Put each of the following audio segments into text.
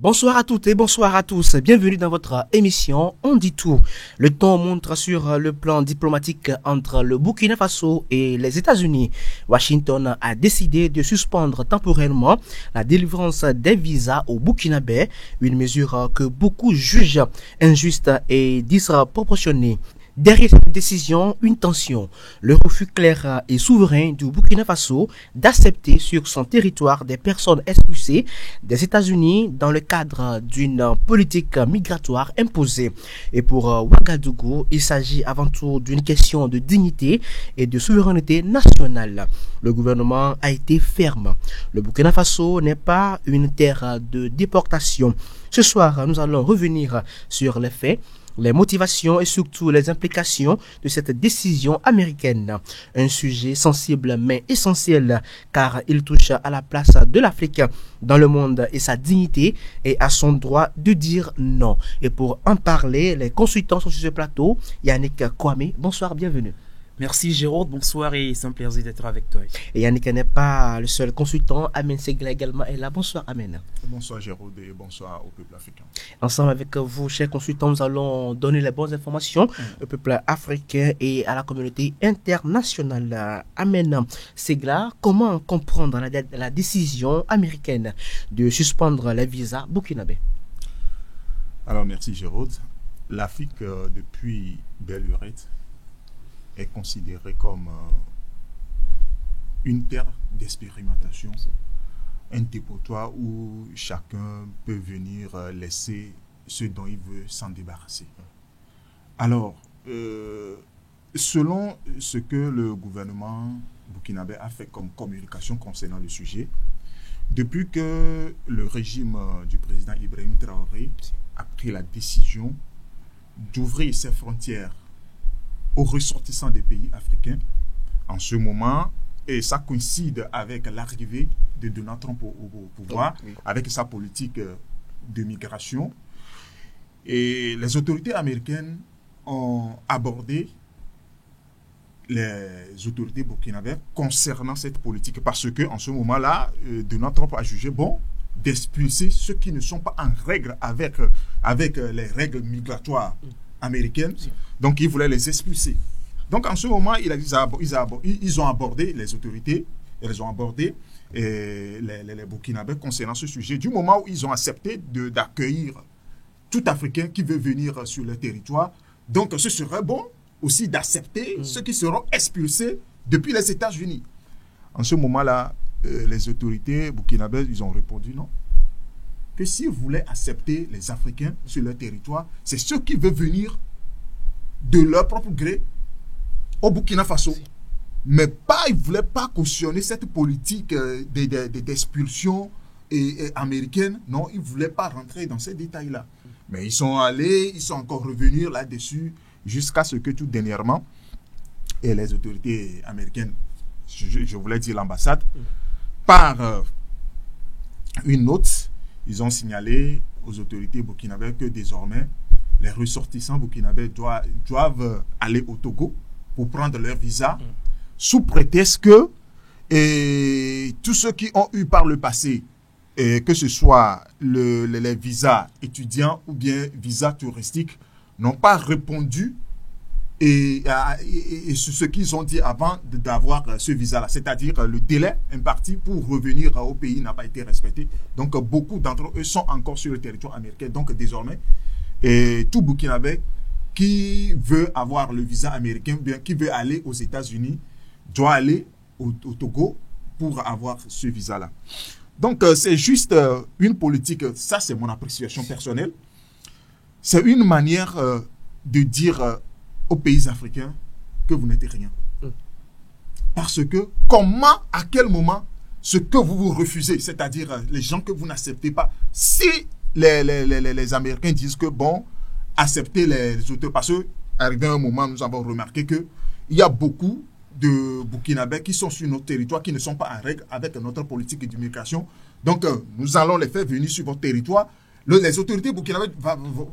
Bonsoir à toutes et bonsoir à tous. Bienvenue dans votre émission On dit tout. Le temps montre sur le plan diplomatique entre le Burkina Faso et les États-Unis. Washington a décidé de suspendre temporairement la délivrance des visas aux Burkinabés, une mesure que beaucoup jugent injuste et disproportionnée. Derrière cette décision, une tension. Le refus clair et souverain du Burkina Faso d'accepter sur son territoire des personnes expulsées des États-Unis dans le cadre d'une politique migratoire imposée. Et pour Ouagadougou, il s'agit avant tout d'une question de dignité et de souveraineté nationale. Le gouvernement a été ferme. Le Burkina Faso n'est pas une terre de déportation. Ce soir, nous allons revenir sur les faits, les motivations et surtout les implications de cette décision américaine. Un sujet sensible mais essentiel car il touche à la place de l'Afrique dans le monde et sa dignité et à son droit de dire non. Et pour en parler, les consultants sont sur ce plateau. Yannick Kwame, bonsoir, bienvenue. Merci Jérôme, bonsoir et c'est un plaisir d'être avec toi. Et Yannick n'est pas le seul consultant, Amen Segla également est là. Bonsoir Amen. Bonsoir Jérôme et bonsoir au peuple africain. Ensemble avec vous, chers consultants, nous allons donner les bonnes informations au peuple africain et à la communauté internationale. Amen Segla, comment comprendre la décision américaine de suspendre les visas burkinabés? Alors merci Jérôme. L'Afrique depuis belle lurette est considérée comme une terre d'expérimentation, un dépotoir où chacun peut venir laisser ce dont il veut s'en débarrasser. Alors, selon ce que le gouvernement burkinabé a fait comme communication concernant le sujet, depuis que le régime du président Ibrahim Traoré a pris la décision d'ouvrir ses frontières aux ressortissants des pays africains, en ce moment, et ça coïncide avec l'arrivée de Donald Trump au pouvoir, avec sa politique de migration. Et les autorités américaines ont abordé les autorités burkinabées concernant cette politique, parce que en ce moment-là, Donald Trump a jugé bon d'expulser ceux qui ne sont pas en règle avec les règles migratoires américaines. Donc, ils voulaient les expulser. Donc, en ce moment, ils ont abordé les autorités, ils ont abordé les Burkinabés concernant ce sujet, du moment où ils ont accepté d'accueillir tout Africain qui veut venir sur le territoire. Donc, ce serait bon aussi d'accepter ceux qui seront expulsés depuis les États-Unis. En ce moment-là, les autorités burkinabées, ils ont répondu non. Que s'ils voulaient accepter les Africains sur leur territoire, c'est ceux qui veulent venir de leur propre gré au Burkina Faso. Mais ils ne voulaient pas cautionner cette politique d'expulsion américaine. Non, ils ne voulaient pas rentrer dans ces détails-là. Mais ils sont allés, ils sont encore revenus là-dessus jusqu'à ce que tout dernièrement, et les autorités américaines, je voulais dire l'ambassade, par une note, ils ont signalé aux autorités burkinabées que désormais, les ressortissants burkinabés doivent aller au Togo pour prendre leur visa, sous prétexte que tous ceux qui ont eu par le passé, que ce soit les visas étudiants ou bien visas touristiques, n'ont pas répondu sur ce qu'ils ont dit avant d'avoir ce visa-là, c'est-à-dire le délai imparti pour revenir au pays n'a pas été respecté. Donc, beaucoup d'entre eux sont encore sur le territoire américain. Donc, désormais, tout Burkinabé qui veut avoir le visa américain, bien qui veut aller aux États-Unis, doit aller au Togo pour avoir ce visa-là. Donc, c'est juste une politique, ça c'est mon appréciation personnelle, c'est une manière de dire aux pays africains que vous n'êtes rien. Parce que comment, à quel moment, ce que vous refusez, c'est-à-dire les gens que vous n'acceptez pas, si les Américains disent que bon, acceptez les auteurs, parce qu'arrivé à un moment, nous avons remarqué qu'il y a beaucoup de Burkinabés qui sont sur notre territoire, qui ne sont pas en règle avec notre politique d'immigration. Donc, nous allons les faire venir sur votre territoire. Les autorités burkinabées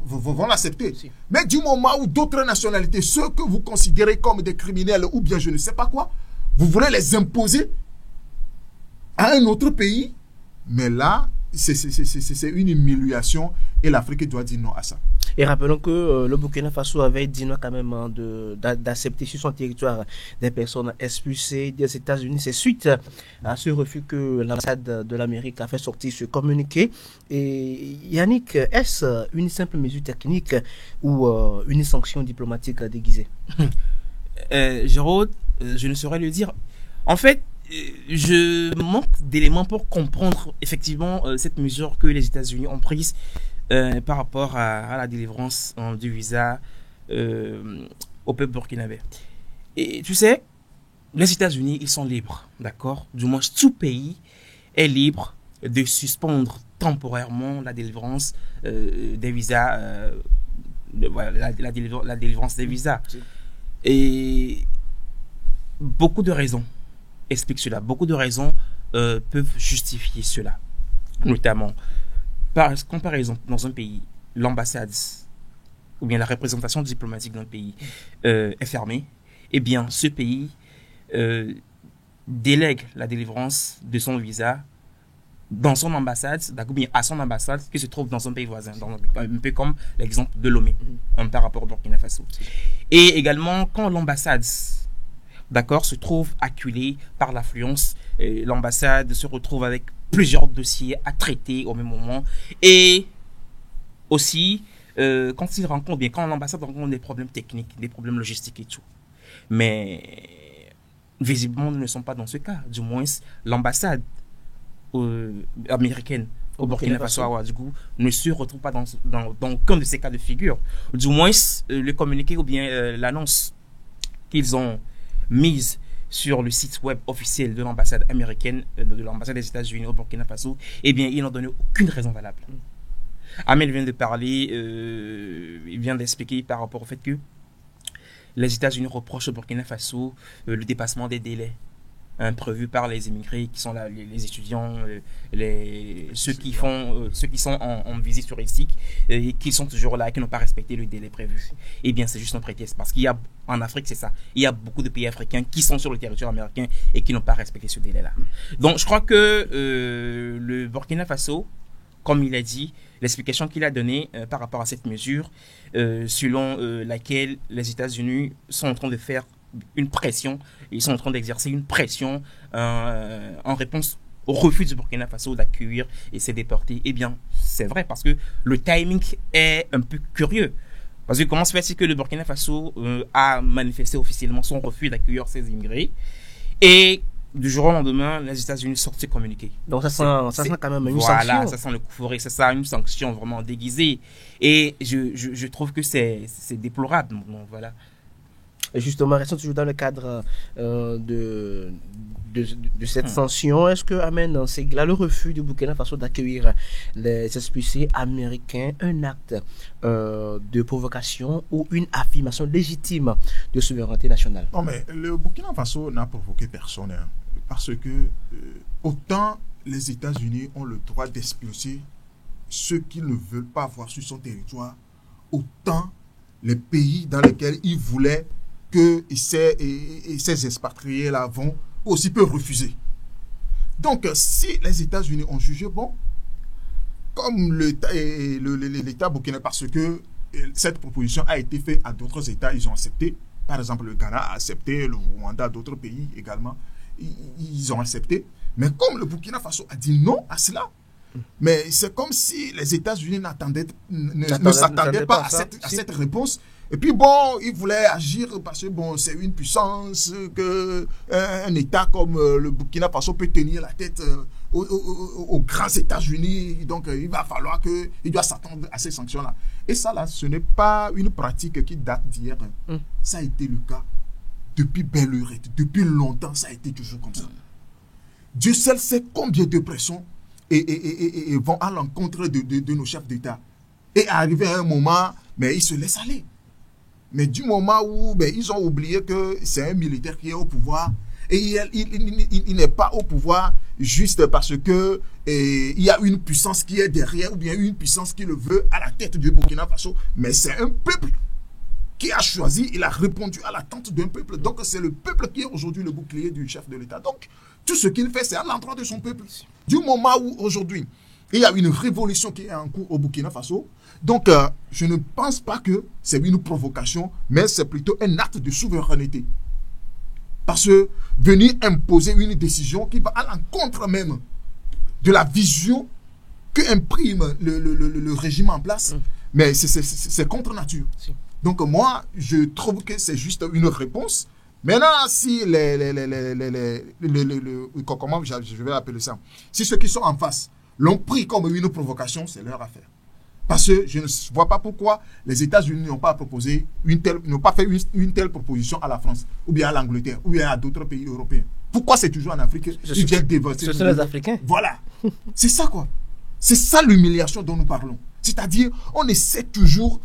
vont l'accepter. Si. Mais du moment où d'autres nationalités, ceux que vous considérez comme des criminels ou bien je ne sais pas quoi, vous voulez les imposer à un autre pays, mais là, c'est une humiliation et l'Afrique doit dire non à ça. Et rappelons que le Burkina Faso avait dit non quand même d'accepter sur son territoire des personnes expulsées des États-Unis. C'est suite à ce refus que l'ambassade de l'Amérique a fait sortir ce communiqué. Et Yannick, est-ce une simple mesure technique ou une sanction diplomatique déguisée? Jérôme, je ne saurais le dire. En fait, je manque d'éléments pour comprendre effectivement cette mesure que les États-Unis ont prise par rapport à la délivrance du visa au peuple burkinabé. Et tu sais, les États-Unis, ils sont libres, d'accord? Du moins, tout pays est libre de suspendre temporairement la délivrance des visas, la délivrance des visas. Et beaucoup de raisons expliquent cela. Beaucoup de raisons peuvent justifier cela. Notamment, quand par exemple, dans un pays, l'ambassade ou bien la représentation diplomatique d'un pays est fermée, eh bien, ce pays délègue la délivrance de son visa dans son ambassade, ou bien à son ambassade qui se trouve dans un pays voisin, un peu comme l'exemple de Lomé, par rapport au Burkina Faso. Et également, quand l'ambassade se trouve acculée par l'affluence, l'ambassade se retrouve avec plusieurs dossiers à traiter au même moment. Et aussi, quand l'ambassade rencontre des problèmes techniques, des problèmes logistiques et tout. Mais visiblement, nous ne sommes pas dans ce cas. Du moins, l'ambassade américaine au Burkina Faso à Ouagadougou ne se retrouve pas dans aucun de ces cas de figure. Du moins, le communiqué ou bien l'annonce qu'ils ont mise sur le site web officiel de l'ambassade américaine, de l'ambassade des États-Unis au Burkina Faso, eh bien, ils n'ont donné aucune raison valable. Amel vient de parler, il vient d'expliquer par rapport au fait que les États-Unis reprochent au Burkina Faso le dépassement des délais prévus par les immigrés qui sont là, les étudiants, ceux qui sont en visite touristique et qui sont toujours là, qui n'ont pas respecté le délai prévu. Eh bien, c'est juste un prétexte parce qu'il y a en Afrique, c'est ça. Il y a beaucoup de pays africains qui sont sur le territoire américain et qui n'ont pas respecté ce délai-là. Donc, je crois que le Burkina Faso, comme il a dit, l'explication qu'il a donnée par rapport à cette mesure, selon laquelle les États-Unis sont en train de faire une pression, ils sont en train d'exercer une pression en réponse au refus du Burkina Faso d'accueillir et se déporter. Eh bien, c'est vrai parce que le timing est un peu curieux. Parce que comment se fait-il que le Burkina Faso a manifesté officiellement son refus d'accueillir ces immigrés et du jour au lendemain, les États-Unis sortent ce communiqué. Donc ça sent quand même une sanction. Voilà, ça sent le coup fourré, c'est ça, une sanction vraiment déguisée. Et je trouve que c'est déplorable. Donc voilà. Et justement, restons toujours dans le cadre de cette sanction. Est-ce que amène dans ces là le refus du Burkina Faso d'accueillir les expulsés américains un acte de provocation ou une affirmation légitime de souveraineté nationale? Non, mais le Burkina Faso n'a provoqué personne, hein, parce que autant les États-Unis ont le droit d'expulser ceux qu'ils ne veulent pas voir sur son territoire, autant les pays dans lesquels ils voulaient que ces expatriés-là vont aussi peuvent refuser. Donc, si les États-Unis ont jugé bon, comme l'État burkinabé, parce que cette proposition a été faite à d'autres États, ils ont accepté. Par exemple, le Ghana a accepté, le Rwanda, d'autres pays également, ils ont accepté. Mais comme le Burkina Faso a dit non à cela, mais c'est comme si les États-Unis ne s'attendaient pas à cette réponse. Et puis bon, ils voulaient agir parce que bon, c'est une puissance que un État comme le Burkina Faso peut tenir la tête aux grands États-Unis. Donc il va falloir il doit s'attendre à ces sanctions-là. Et ça là, ce n'est pas une pratique qui date d'hier. Ça a été le cas depuis belle lurette, depuis longtemps. Ça a été toujours comme ça. Dieu seul sait combien de pressions et vont à l'encontre de nos chefs d'État. Et arrivé à un moment, mais ils se laissent aller. Mais du moment où ils ont oublié que c'est un militaire qui est au pouvoir, et il n'est pas au pouvoir juste parce que il y a une puissance qui est derrière, ou bien une puissance qui le veut à la tête du Burkina Faso, mais c'est un peuple qui a choisi, il a répondu à l'attente d'un peuple. Donc c'est le peuple qui est aujourd'hui le bouclier du chef de l'État. Donc tout ce qu'il fait, c'est à l'endroit de son peuple. Du moment où aujourd'hui, il y a une révolution qui est en cours au Burkina Faso. Donc, je ne pense pas que c'est une provocation, mais c'est plutôt un acte de souveraineté. Parce que venir imposer une décision qui va à l'encontre même de la vision que imprime le régime en place, mais c'est contre nature. Donc moi, je trouve que c'est juste une réponse. Maintenant, si comment je vais appeler ça, si ceux qui sont en face l'ont pris comme une provocation, c'est leur affaire. Parce que je ne vois pas pourquoi les États-Unis n'ont pas proposé n'ont pas fait une telle proposition à la France, ou bien à l'Angleterre, ou bien à d'autres pays européens. Pourquoi c'est toujours en Afrique? Ce sont les Africains. Voilà. C'est ça, quoi. C'est ça l'humiliation dont nous parlons. C'est-à-dire, on essaie toujours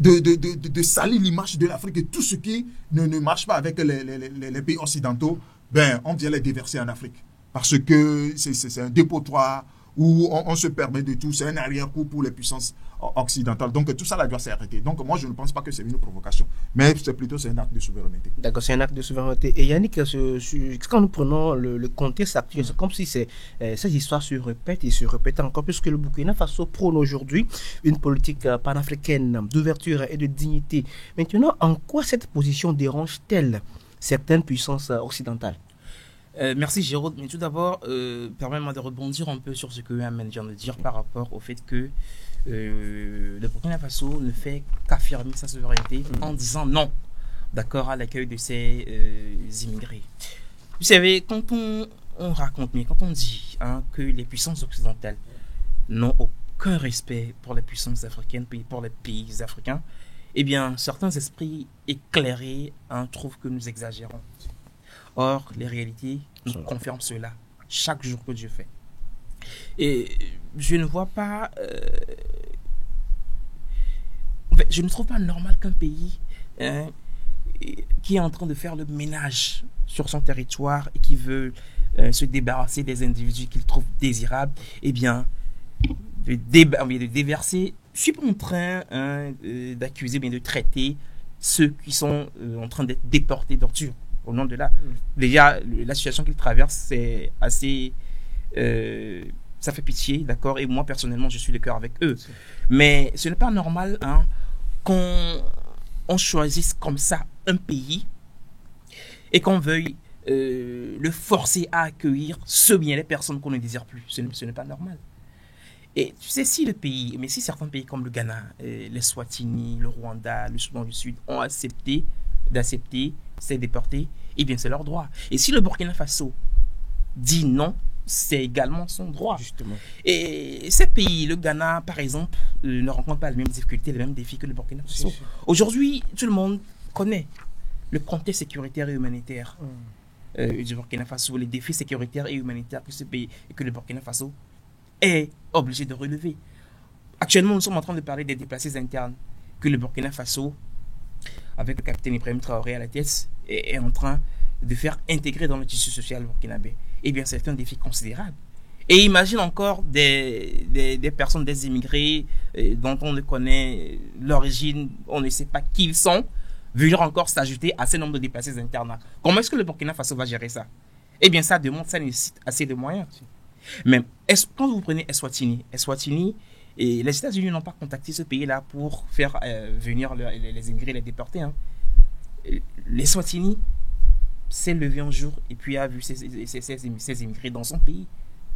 de salir l'image de l'Afrique et tout ce qui ne marche pas avec les pays occidentaux, ben, on vient les déverser en Afrique. Parce que c'est un dépotoir où on se permet de tout, c'est un arrière-coup pour les puissances occidentales. Donc tout ça là doit s'arrêter. Donc moi je ne pense pas que c'est une provocation, mais c'est plutôt un acte de souveraineté. D'accord, c'est un acte de souveraineté. Et Yannick, quand nous prenons le contexte actuel, c'est comme si cette histoire se répète et se répète encore, puisque le Burkina Faso prône aujourd'hui une politique panafricaine d'ouverture et de dignité. Maintenant, en quoi cette position dérange-t-elle certaines puissances occidentales? Merci Jérôme, mais tout d'abord, permets-moi de rebondir un peu sur ce que Amen vient de dire par rapport au fait que le Burkina Faso ne fait qu'affirmer sa souveraineté en disant non, d'accord, à l'accueil de ces immigrés. Vous savez, quand on raconte, mais quand on dit que les puissances occidentales n'ont aucun respect pour les puissances africaines, pour les pays africains, eh bien, certains esprits éclairés trouvent que nous exagérons. Or, les réalités nous confirment cela chaque jour que Dieu fait. Et je ne vois pas... je ne trouve pas normal qu'un pays qui est en train de faire le ménage sur son territoire et qui veut se débarrasser des individus qu'il trouve désirables, eh bien, de déverser... Je suis pas en train d'accuser, mais de traiter ceux qui sont en train d'être déportés d'ordure. Au nom de là, déjà, la situation qu'ils traversent, c'est assez... ça fait pitié, d'accord? Et moi, personnellement, je suis de cœur avec eux. Mais ce n'est pas normal qu'on choisisse comme ça un pays et qu'on veuille le forcer à accueillir les personnes qu'on ne désire plus. Ce n'est pas normal. Et tu sais, si certains pays comme le Ghana, les Swatini, le Rwanda, le Soudan du Sud ont accepté ces déportés, eh bien c'est leur droit. Et si le Burkina Faso dit non, c'est également son droit. Justement. Et ces pays, le Ghana par exemple, ne rencontrent pas les mêmes difficultés, les mêmes défis que le Burkina Faso. Aujourd'hui, tout le monde connaît le contexte sécuritaire et humanitaire du Burkina Faso, les défis sécuritaires et humanitaires que ce pays et que le Burkina Faso est obligé de relever. Actuellement, nous sommes en train de parler des déplacés internes que le Burkina Faso, avec le capitaine Ibrahim Traoré à la tête, est en train de faire intégrer dans le tissu social burkinabé. Eh bien, c'est un défi considérable. Et imagine encore des personnes, des immigrés dont on ne connaît l'origine, on ne sait pas qui ils sont, venir encore s'ajouter à ce nombre de déplacés internes. Comment est-ce que le Burkina Faso va gérer ça? Eh bien, ça nécessite assez de moyens. Mais quand vous prenez Eswatini, et les États-Unis n'ont pas contacté ce pays-là pour faire venir les immigrés, les déportés. Les Swatini s'est levé un jour et puis a vu ces immigrés dans son pays.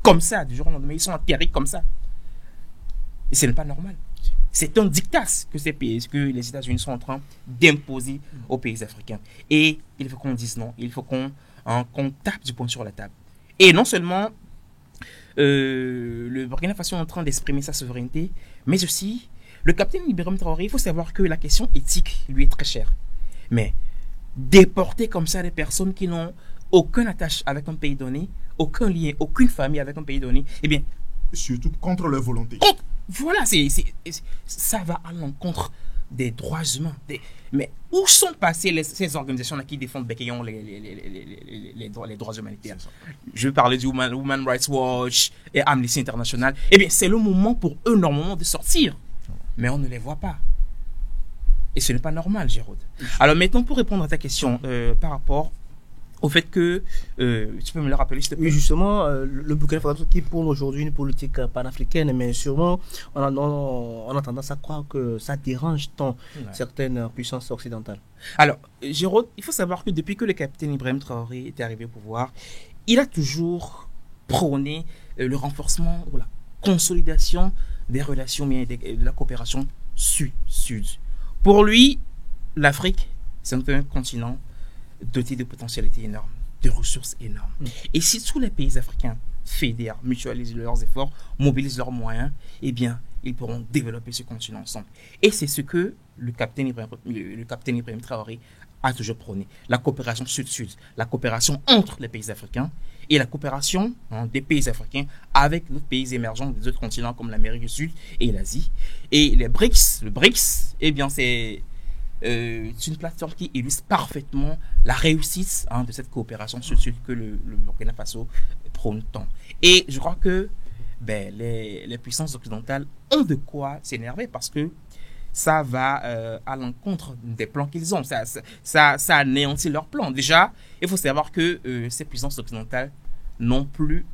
Comme ça, du jour au lendemain, ils sont atterris comme ça. Et ce n'est pas normal. C'est un diktat que les États-Unis sont en train d'imposer aux pays africains. Et il faut qu'on dise non. Il faut qu'on tape du poing sur la table. Et non seulement le Burkina Faso est en train d'exprimer sa souveraineté, mais aussi le capitaine Ibrahim Traoré. Il faut savoir que la question éthique lui est très chère. Mais déporter comme ça des personnes qui n'ont aucune attache avec un pays donné, aucun lien, aucune famille avec un pays donné, eh bien... Surtout contre leur volonté. Voilà, ça va à l'encontre des droits humains. Mais où sont passées ces organisations-là qui défendent béquillon les droits humanitaires? Je veux parler du Human Rights Watch et Amnesty International. Eh bien, c'est le moment pour eux, normalement, de sortir. Mais on ne les voit pas. Et ce n'est pas normal, Jérôme. Alors maintenant, pour répondre à ta question par rapport au fait que, tu peux me le rappeler, s'il te plaît? Oui, justement, le Burkina Faso qui prône aujourd'hui une politique panafricaine, mais sûrement, on a tendance à croire que ça dérange tant certaines puissances occidentales. Alors, Jérôme, il faut savoir que depuis que le capitaine Ibrahim Traoré est arrivé au pouvoir, il a toujours prôné le renforcement ou la consolidation des relations et de la coopération sud-sud. Pour lui, l'Afrique, c'est un continent doté de potentialités énormes, de ressources énormes. Et si tous les pays africains fédèrent, mutualisent leurs efforts, mobilisent leurs moyens, eh bien, ils pourront développer ce continent ensemble. Et c'est ce que le capitaine Ibrahim Traoré a toujours prôné. La coopération sud-sud, la coopération entre les pays africains et la coopération des pays africains avec d'autres pays émergents des autres continents comme l'Amérique du Sud et l'Asie. Et le BRICS, eh bien, c'est une plateforme qui illustre parfaitement la réussite de cette coopération sud-sud que le Burkina Faso prône tant. Et je crois que les puissances occidentales ont de quoi s'énerver parce que ça va à l'encontre des plans qu'ils ont. Ça anéantit leurs plans. Déjà, il faut savoir que ces puissances occidentales n'ont plus,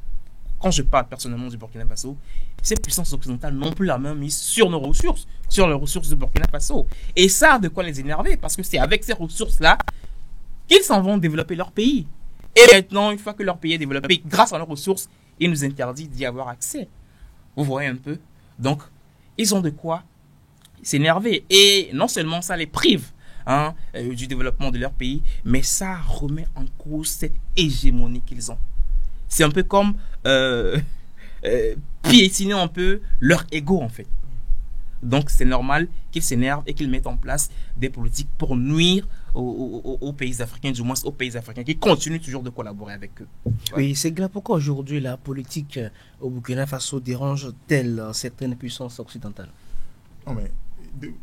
quand je parle personnellement du Burkina Faso, ces puissances occidentales n'ont plus la main mise sur nos ressources, sur les ressources du Burkina Faso. Et ça a de quoi les énerver, parce que c'est avec ces ressources-là qu'ils s'en vont développer leur pays. Et maintenant, une fois que leur pays est développé, grâce à leurs ressources, ils nous interdisent d'y avoir accès. Vous voyez un peu? Donc, ils ont de quoi s'énerver. Et non seulement ça les prive du développement de leur pays, mais ça remet en cause cette hégémonie qu'ils ont. C'est un peu comme piétiner un peu leur ego en fait. Donc c'est normal qu'ils s'énervent et qu'ils mettent en place des politiques pour nuire aux pays africains, du moins aux pays africains qui continuent toujours de collaborer avec eux. Oui, c'est clair. Pourquoi aujourd'hui la politique au Burkina Faso dérange-t-elle certaines puissances occidentales? Non mais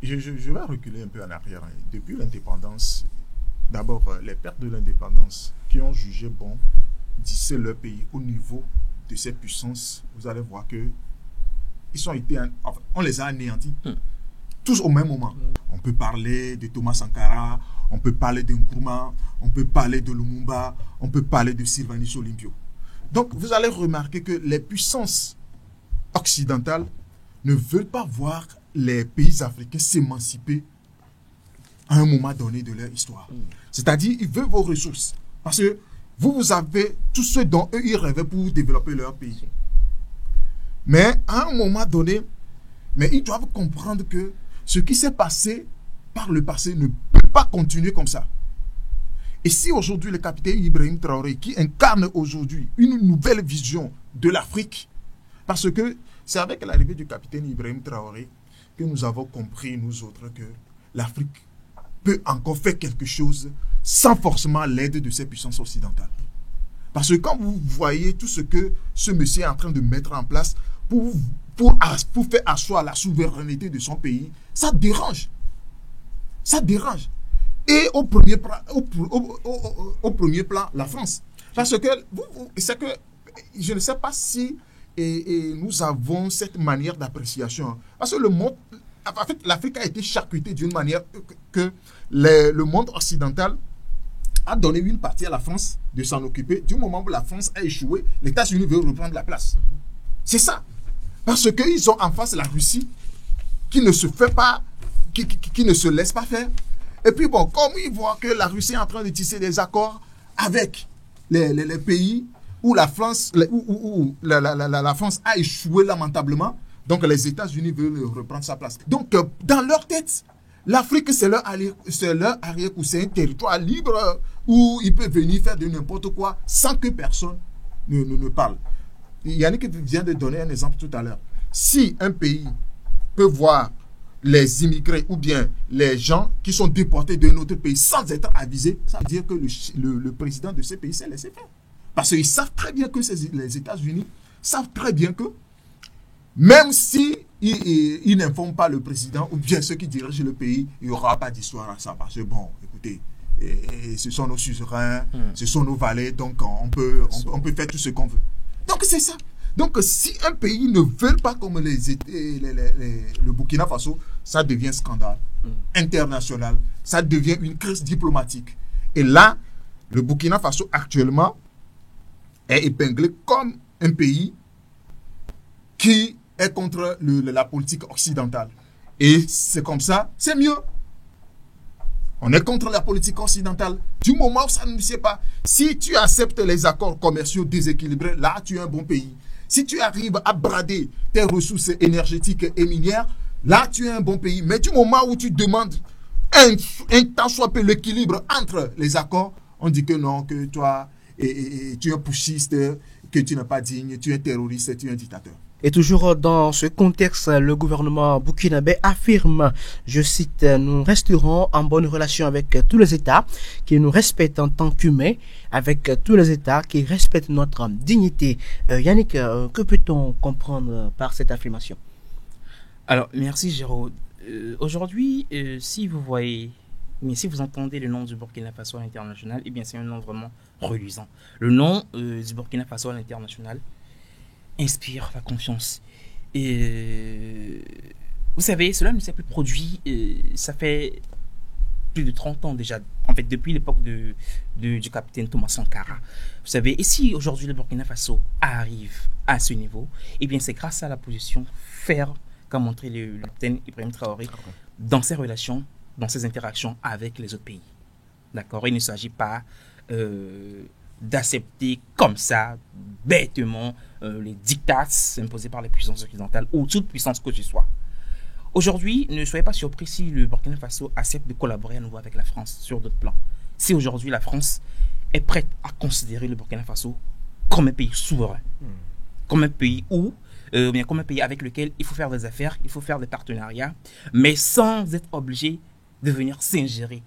je vais reculer un peu en arrière. Depuis l'indépendance, d'abord les pertes de l'indépendance qui ont jugé bon d'hisser leur pays au niveau de ces puissances, vous allez voir que on les a anéantis tous au même moment. On peut parler de Thomas Sankara, on peut parler de Nkrumah, on peut parler de Lumumba, on peut parler de Sylvanus Olympio. Donc vous allez remarquer que les puissances occidentales ne veulent pas voir les pays africains s'émanciper à un moment donné de leur histoire. C'est-à-dire, ils veulent vos ressources. Parce que vous avez tout ce dont eux, ils rêvaient pour développer leur pays. Mais à un moment donné, ils doivent comprendre que ce qui s'est passé par le passé ne peut pas continuer comme ça. Et si aujourd'hui le capitaine Ibrahim Traoré, qui incarne aujourd'hui une nouvelle vision de l'Afrique, parce que c'est avec l'arrivée du capitaine Ibrahim Traoré que nous avons compris, nous autres, que l'Afrique peut encore faire quelque chose sans forcément l'aide de ces puissances occidentales. Parce que quand vous voyez tout ce que ce monsieur est en train de mettre en place pour faire asseoir la souveraineté de son pays, ça dérange. Ça dérange. Et au premier plan, la France. Parce que, c'est que je ne sais pas si nous avons cette manière d'appréciation. Parce que le monde, en fait, l'Afrique a été charcutée d'une manière que le monde occidental a donné une partie à la France de s'en occuper. Du moment où la France a échoué, les États-Unis veulent reprendre la place. C'est ça. Parce qu'ils ont en face la Russie qui ne se fait pas, qui ne se laisse pas faire. Et puis bon, comme ils voient que la Russie est en train de tisser des accords avec les pays où la France, la France a échoué lamentablement, donc les États-Unis veulent reprendre sa place. Donc dans leur tête, l'Afrique c'est leur arrière-coup, c'est un territoire libre où ils peuvent venir faire de n'importe quoi sans que personne ne parle. Yannick vient de donner un exemple tout à l'heure. Si un pays peut voir les immigrés ou bien les gens qui sont déportés d'un autre pays sans être avisés, ça veut dire que le président de ces pays s'est laissé faire. Parce qu'ils savent très bien que les États-Unis savent très bien que même si ils n'informent pas le président ou bien ceux qui dirigent le pays, il n'y aura pas d'histoire à ça. Parce que bon, écoutez, ce sont nos suzerains, ce sont nos valets, donc on peut faire tout ce qu'on veut. Donc c'est ça. Donc si un pays ne veut pas comme le Burkina Faso, ça devient scandale international, ça devient une crise diplomatique. Et là, Le Burkina Faso actuellement est épinglé comme un pays qui est contre la politique occidentale. Et c'est comme ça, c'est mieux. On est contre la politique occidentale. Du moment où ça ne sait pas, si tu acceptes les accords commerciaux déséquilibrés, là, tu es un bon pays. Si tu arrives à brader tes ressources énergétiques et minières, là, tu es un bon pays. Mais du moment où tu demandes un tant soit peu l'équilibre entre les accords, on dit que non, que toi, tu es putschiste, que tu n'es pas digne, tu es terroriste, tu es un dictateur. Et toujours dans ce contexte, le gouvernement burkinabé affirme, je cite, nous resterons en bonne relation avec tous les États qui nous respectent en tant qu'humains, avec tous les États qui respectent notre dignité. Yannick, que peut-on comprendre par cette affirmation? Alors, merci Géraud. Aujourd'hui, si vous voyez, mais si vous entendez le nom du Burkina Faso à l'international, eh bien c'est un nom vraiment reluisant. Le nom du Burkina Faso à l'international inspire la confiance. Et vous savez, cela ne s'est plus produit, ça fait plus de 30 ans déjà, en fait depuis l'époque du capitaine Thomas Sankara. Vous savez, et si aujourd'hui le Burkina Faso arrive à ce niveau, eh bien c'est grâce à la position ferme qu'a montré le capitaine Ibrahim Traoré dans ses relations, dans ses interactions avec les autres pays. D'accord? Il ne s'agit pas d'accepter comme ça, bêtement, les dictats imposés par les puissances occidentales ou toute puissance que ce soit. Aujourd'hui, ne soyez pas surpris si le Burkina Faso accepte de collaborer à nouveau avec la France sur d'autres plans. Si aujourd'hui la France est prête à considérer le Burkina Faso comme un pays souverain, comme un pays où, bien comme un pays avec lequel il faut faire des affaires, il faut faire des partenariats, mais sans être obligé de venir s'ingérer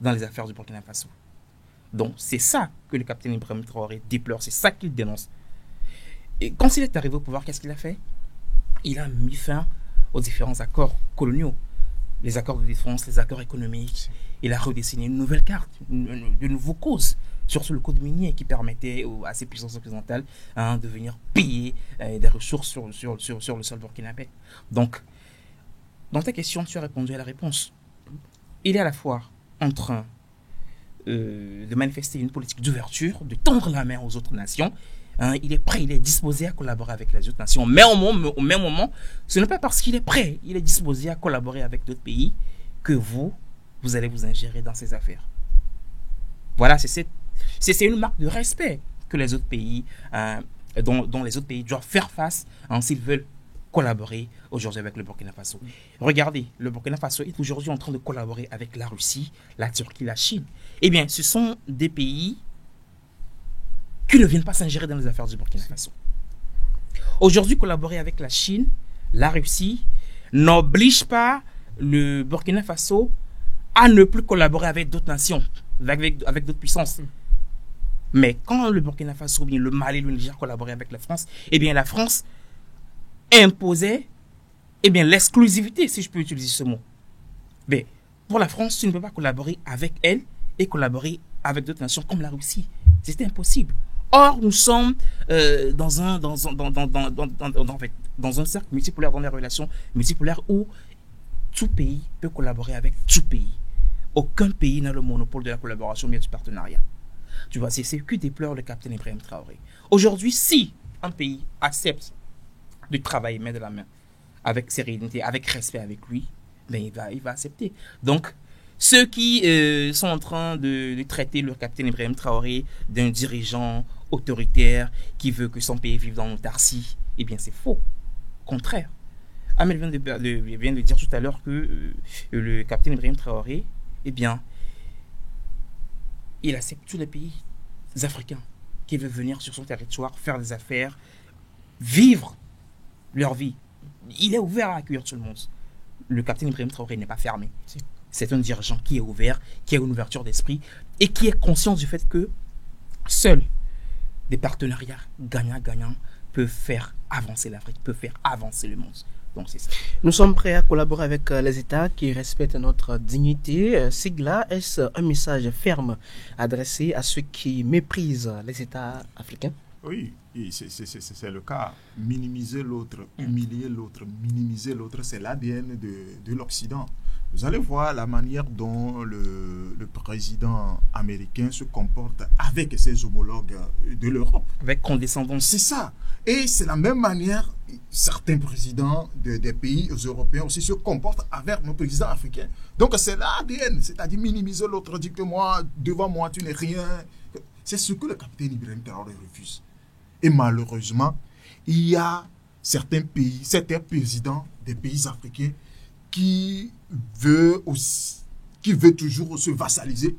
dans les affaires du Burkina Faso. Donc, c'est ça que le capitaine Ibrahim Traoré déplore, c'est ça qu'il dénonce. Et quand il est arrivé au pouvoir, qu'est-ce qu'il a fait? Il a mis fin aux différents accords coloniaux, les accords de défense, les accords économiques. Il a redessiné une nouvelle carte, de nouveaux causes, surtout le code minier qui permettait à ces puissances occidentales de venir piller des ressources sur le sol burkinabé. Donc, dans ta question, tu as répondu à la réponse. Il est à la fois en train de manifester une politique d'ouverture, de tendre la main aux autres nations. Il est prêt, il est disposé à collaborer avec les autres nations. Mais au même moment, ce n'est pas parce qu'il est prêt, il est disposé à collaborer avec d'autres pays que vous allez vous ingérer dans ces affaires. Voilà, c'est une marque de respect que les autres pays, dont les autres pays doivent faire face s'ils veulent collaborer aujourd'hui avec le Burkina Faso. Regardez, le Burkina Faso est aujourd'hui en train de collaborer avec la Russie, la Turquie, la Chine. Eh bien, ce sont des pays qui ne viennent pas s'ingérer dans les affaires du Burkina Faso. Aujourd'hui, collaborer avec la Chine, la Russie, n'oblige pas le Burkina Faso à ne plus collaborer avec d'autres nations, avec d'autres puissances. Mais quand le Burkina Faso, bien le Mali, le Niger collaboraient avec la France, eh bien la France imposait l'exclusivité, si je peux utiliser ce mot. Mais pour la France, tu ne peux pas collaborer avec elle et collaborer avec d'autres nations comme la Russie. C'était impossible. Or, nous sommes dans un cercle multipolaire, dans des relations multipolaires où tout pays peut collaborer avec tout pays. Aucun pays n'a le monopole de la collaboration, mais du partenariat. Tu vois, c'est ce que déplore le capitaine Ibrahim Traoré. Aujourd'hui, si un pays accepte de travailler main de la main, avec sérénité, avec respect avec lui, ben il va accepter. Donc, ceux qui sont en train de traiter le capitaine Ibrahim Traoré d'un dirigeant autoritaire qui veut que son pays vive dans l'autarcie, eh bien c'est faux. Contraire. Ahmed vient de dire tout à l'heure que le capitaine Ibrahim Traoré, eh bien, il accepte tous les pays africains qui veulent venir sur son territoire, faire des affaires, vivre leur vie. Il est ouvert à accueillir tout le monde. Le capitaine Ibrahim Traoré n'est pas fermé. C'est un dirigeant qui est ouvert, qui a une ouverture d'esprit et qui est conscient du fait que seuls des partenariats gagnant-gagnant peuvent faire avancer l'Afrique, peuvent faire avancer le monde. Donc c'est ça. Nous sommes prêts à collaborer avec les États qui respectent notre dignité. Sigla, est-ce un message ferme adressé à ceux qui méprisent les États africains? Oui, c'est le cas. Minimiser l'autre, humilier l'autre, minimiser l'autre, c'est l'ADN de l'Occident. vous allez voir la manière dont le président américain se comporte avec ses homologues de l'Europe. Avec condescendance. C'est ça. Et c'est la même manière, certains présidents des pays européens aussi se comportent avec nos présidents africains. Donc c'est l'ADN, c'est-à-dire minimiser l'autre, dire que moi, devant moi, tu n'es rien. C'est ce que le capitaine Ibrahim Traoré refuse. Et malheureusement, il y a certains pays, certains présidents des pays africains qui veut toujours se vassaliser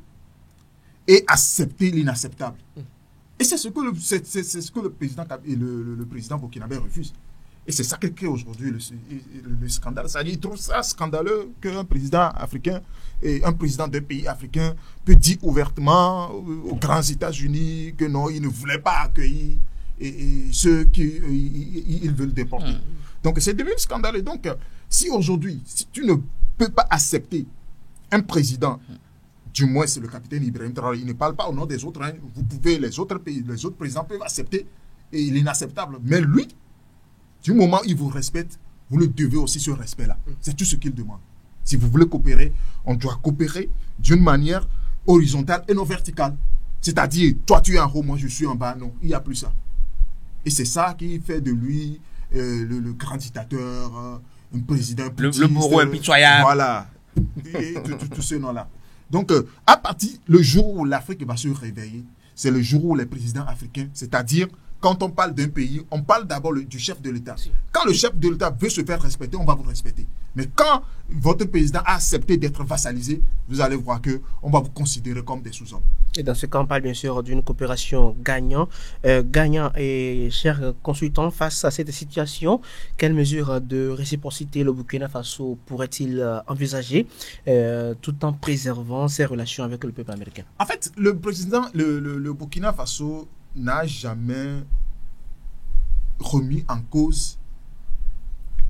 et accepter l'inacceptable. Et c'est ce que le président le président burkinabé refuse. Et c'est ça qui crée aujourd'hui le scandale. C'est-à-dire qu'il trouve ça scandaleux qu'un président africain et un président d'un pays africain peut dire ouvertement aux grands États-Unis que non, il ne voulait pas accueillir ceux qu'ils veulent déporter. Donc c'est devenu scandaleux. Donc si aujourd'hui, si tu ne peux pas accepter un président, du moins c'est le capitaine Ibrahim Traoré, il ne parle pas au nom des autres, hein. Vous pouvez, les autres pays, les autres présidents peuvent accepter et l'inacceptable. Mais lui, du moment où il vous respecte, vous le devez aussi ce respect-là. C'est tout ce qu'il demande. Si vous voulez coopérer, on doit coopérer d'une manière horizontale et non verticale. C'est-à-dire, toi tu es en haut, moi je suis en bas. Non, il n'y a plus ça. Et c'est ça qui fait de lui le grand dictateur, un président putiste, le bourreau impitoyable. Voilà. Et tout ce nom-là. Donc, à partir le jour où l'Afrique va se réveiller, c'est le jour où les présidents africains, c'est-à-dire, quand on parle d'un pays, on parle d'abord du chef de l'État. Quand le chef de l'État veut se faire respecter, on va vous respecter. Mais quand votre président a accepté d'être vassalisé, vous allez voir qu'on va vous considérer comme des sous-hommes. Et dans ce cas, on parle bien sûr d'une coopération gagnant. Gagnant et chers consultants, face à cette situation, quelles mesures de réciprocité le Burkina Faso pourrait-il envisager tout en préservant ses relations avec le peuple américain? En fait, le Burkina Faso n'a jamais remis en cause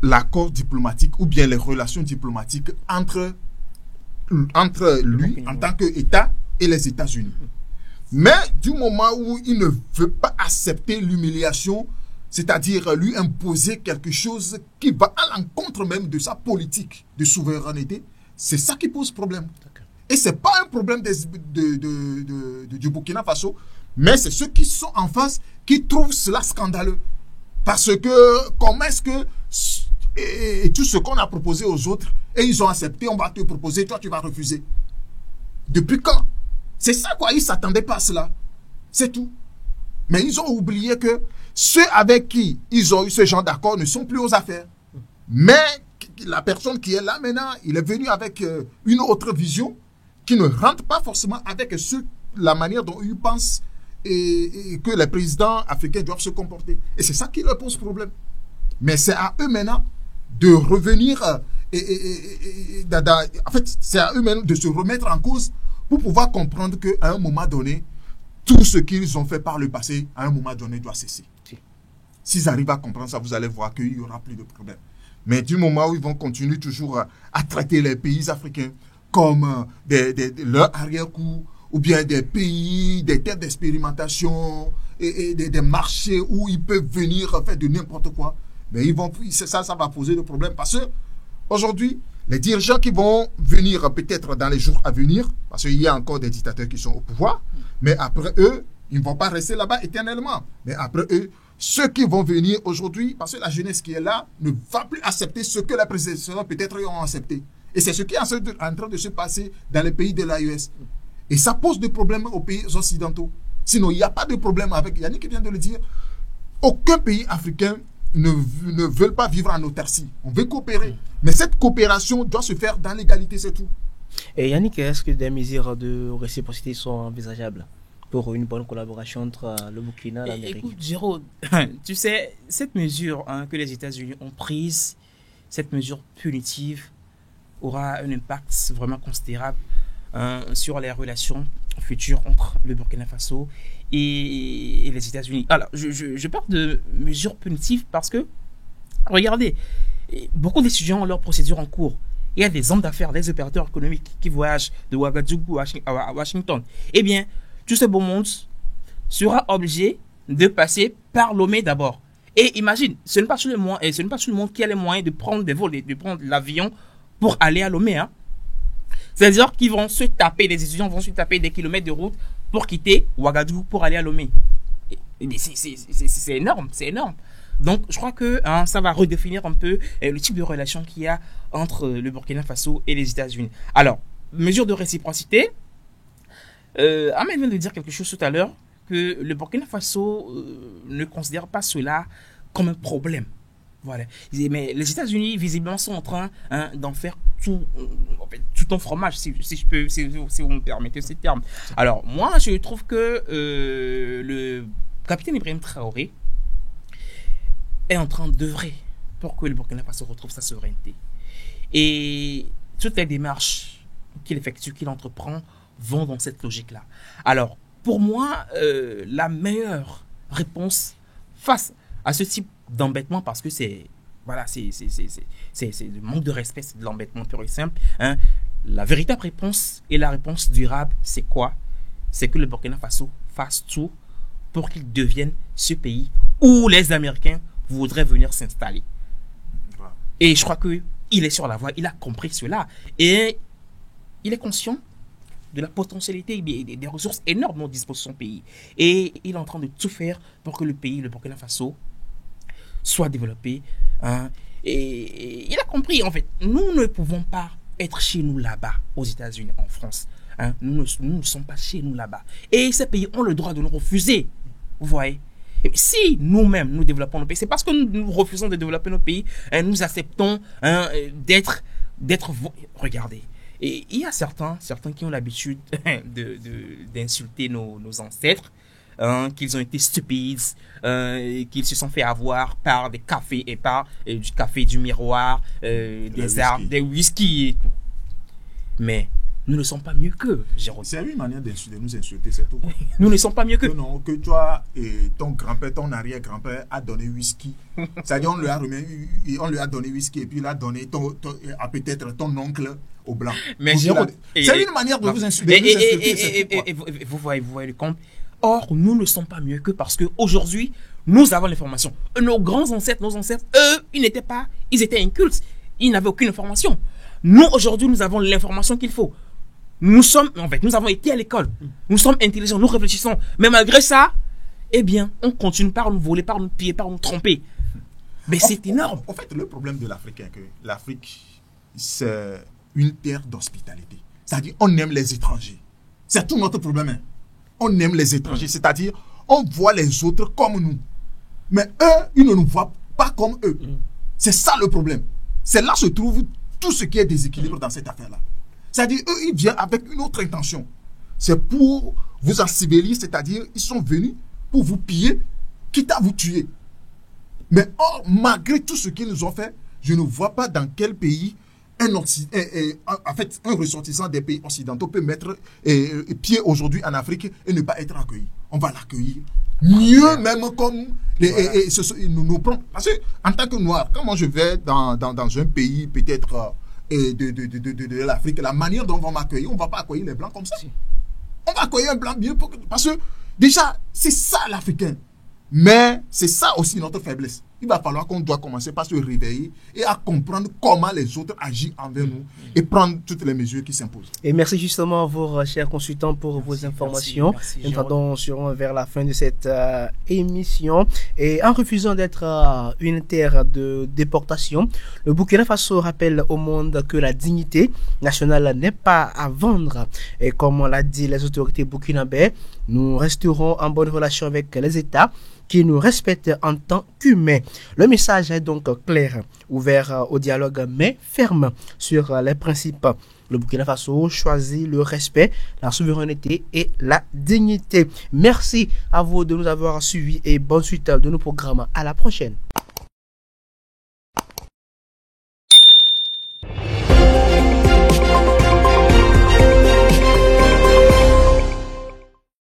l'accord diplomatique ou bien les relations diplomatiques entre lui en tant qu'État et les États-Unis. Mais du moment où il ne veut pas accepter l'humiliation, c'est-à-dire lui imposer quelque chose qui va à l'encontre même de sa politique de souveraineté, c'est ça qui pose problème. Et ce n'est pas un problème du Burkina Faso, mais c'est ceux qui sont en face qui trouvent cela scandaleux. Parce que comment est-ce que et tout ce qu'on a proposé aux autres, et ils ont accepté, on va te proposer, toi tu vas refuser. Depuis quand? C'est ça quoi, ils ne s'attendaient pas à cela. C'est tout. Mais ils ont oublié que ceux avec qui ils ont eu ce genre d'accord ne sont plus aux affaires. Mais la personne qui est là maintenant, il est venu avec une autre vision qui ne rentre pas forcément avec la manière dont ils pensent et que les présidents africains doivent se comporter. Et c'est ça qui leur pose problème. Mais c'est à eux maintenant de revenir en fait, c'est à eux maintenant de se remettre en cause pour pouvoir comprendre qu'à un moment donné, tout ce qu'ils ont fait par le passé, à un moment donné, doit cesser. S'ils arrivent à comprendre ça, vous allez voir qu'il n'y aura plus de problème. Mais du moment où ils vont continuer toujours à traiter les pays africains comme leurs arrière-coups, ou bien des pays, des terres d'expérimentation, et des marchés où ils peuvent venir faire de n'importe quoi, mais ça va poser des problèmes. Parce que aujourd'hui, les dirigeants qui vont venir peut-être dans les jours à venir, parce qu'il y a encore des dictateurs qui sont au pouvoir, mais après eux, ils ne vont pas rester là-bas éternellement. Mais après eux, ceux qui vont venir aujourd'hui, parce que la jeunesse qui est là ne va plus accepter ce que les prédécesseurs peut-être ont accepté. Et c'est ce qui est en train de se passer dans les pays de l'AES. Et ça pose des problèmes aux pays occidentaux. Sinon, il n'y a pas de problème avec, Yannick vient de le dire, aucun pays africain ne veut pas vivre en autarcie. On veut coopérer. Mais cette coopération doit se faire dans l'égalité, c'est tout. Et Yannick, est-ce que des mesures de réciprocité sont envisageables pour une bonne collaboration entre le Burkina et l'Amérique? Écoute, Géraud, tu sais, cette mesure que les États-Unis ont prise, cette mesure punitive, aura un impact vraiment considérable sur les relations futures entre le Burkina Faso et les États-Unis. Alors, je parle de mesures punitives parce que, regardez, beaucoup d'étudiants ont leur procédure en cours. Il y a des hommes d'affaires, des opérateurs économiques qui voyagent de Ouagadougou à Washington. Eh bien, tout ce beau monde sera obligé de passer par Lomé d'abord. Et imagine, ce n'est pas tout le monde qui a les moyens de prendre des vols, de prendre l'avion pour aller à Lomé. Hein. C'est-à-dire qu'ils vont se taper, les étudiants vont se taper des kilomètres de route pour quitter Ouagadougou pour aller à Lomé. C'est énorme, c'est énorme. Donc, je crois que ça va redéfinir un peu le type de relation qu'il y a entre le Burkina Faso et les États-Unis. Alors, mesure de réciprocité. Ahmed vient de dire quelque chose tout à l'heure, que le Burkina Faso ne considère pas cela comme un problème. Voilà. Mais les États-Unis, visiblement, sont en train d'en faire tout un fromage, si vous me permettez ces termes. Alors, moi, je trouve que le capitaine Ibrahim Traoré est en train d'œuvrer pour que le Burkina Faso retrouve sa souveraineté. Et toutes les démarches qu'il effectue, qu'il entreprend, vont dans cette logique-là. Alors, pour moi, la meilleure réponse face à ce type d'embêtement, parce que c'est du manque de respect, c'est de l'embêtement pur et simple. La véritable réponse et la réponse durable, c'est quoi? C'est que le Burkina Faso fasse tout pour qu'il devienne ce pays où les Américains voudraient venir s'installer. Et je crois qu'il est sur la voie, il a compris cela. Et il est conscient de la potentialité des ressources énormes dont dispose son pays. Et il est en train de tout faire pour que le pays, le Burkina Faso, soit développé. Et il a compris, en fait, nous ne pouvons pas être chez nous là-bas, aux États-Unis, en France. Nous ne sommes pas chez nous là-bas. Et ces pays ont le droit de nous refuser. Vous voyez? Et si nous-mêmes, nous développons nos pays, c'est parce que nous refusons de développer nos pays, nous acceptons d'être... Regardez. Et il y a certains qui ont l'habitude d'insulter nos ancêtres, qu'ils ont été stupides, qu'ils se sont fait avoir par des cafés et par du café du miroir, des armes, des whisky et tout. Mais nous ne sommes pas mieux qu'eux, Jérôme. C'est une manière de nous insulter, c'est tout. Nous ne sommes pas mieux qu'eux. Non, que toi et ton grand-père, ton arrière-grand-père a donné whisky. C'est-à-dire, on lui a donné whisky et puis il a donné à peut-être ton oncle au blanc. Mais Jérôme, c'est une manière de vous insulter. Et vous voyez le compte. Or, nous ne sommes pas mieux qu'eux parce qu'aujourd'hui, nous avons l'information. Nos grands ancêtres, eux, ils étaient incultes. Ils n'avaient aucune information. Nous, aujourd'hui, nous avons l'information qu'il faut. Nous avons été à l'école. Nous sommes intelligents, nous réfléchissons. Mais malgré ça, eh bien, on continue par nous voler, par nous piller, par nous tromper. Mais c'est énorme. En fait, le problème de l'Afrique est que l'Afrique, c'est une terre d'hospitalité. C'est-à-dire, on aime les étrangers. C'est tout notre problème. On aime les étrangers. C'est-à-dire, on voit les autres comme nous. Mais eux, ils ne nous voient pas comme eux. C'est ça le problème. C'est là que se trouve tout ce qui est déséquilibre dans cette affaire-là. C'est-à-dire, eux, ils viennent avec une autre intention. C'est pour vous ensevelir, c'est-à-dire, ils sont venus pour vous piller, quitte à vous tuer. Mais or, malgré tout ce qu'ils nous ont fait, je ne vois pas dans quel pays un ressortissant des pays occidentaux peut mettre pied aujourd'hui en Afrique et ne pas être accueilli. On va l'accueillir mieux, même comme nous prend. Parce que en tant que noir, quand moi je vais dans un pays peut-être de l'Afrique, la manière dont on va m'accueillir, on ne va pas accueillir les blancs comme ça. On va accueillir un blanc mieux parce que déjà, c'est ça l'Africain. Mais c'est ça aussi notre faiblesse. Il va falloir qu'on doit commencer par se réveiller et à comprendre comment les autres agissent envers nous et prendre toutes les mesures qui s'imposent. Et merci justement à vous, chers consultants, pour vos informations. Nous tendons vers la fin de cette émission. Et en refusant d'être une terre de déportation, le Burkina Faso rappelle au monde que la dignité nationale n'est pas à vendre. Et comme l'a dit les autorités burkinabées, nous resterons en bonne relation avec les États qui nous respectent en tant qu'humains. Le message est donc clair, ouvert au dialogue mais ferme sur les principes. Le Burkina Faso choisit le respect, la souveraineté et la dignité. Merci à vous de nous avoir suivis et bonne suite de nos programmes. À la prochaine.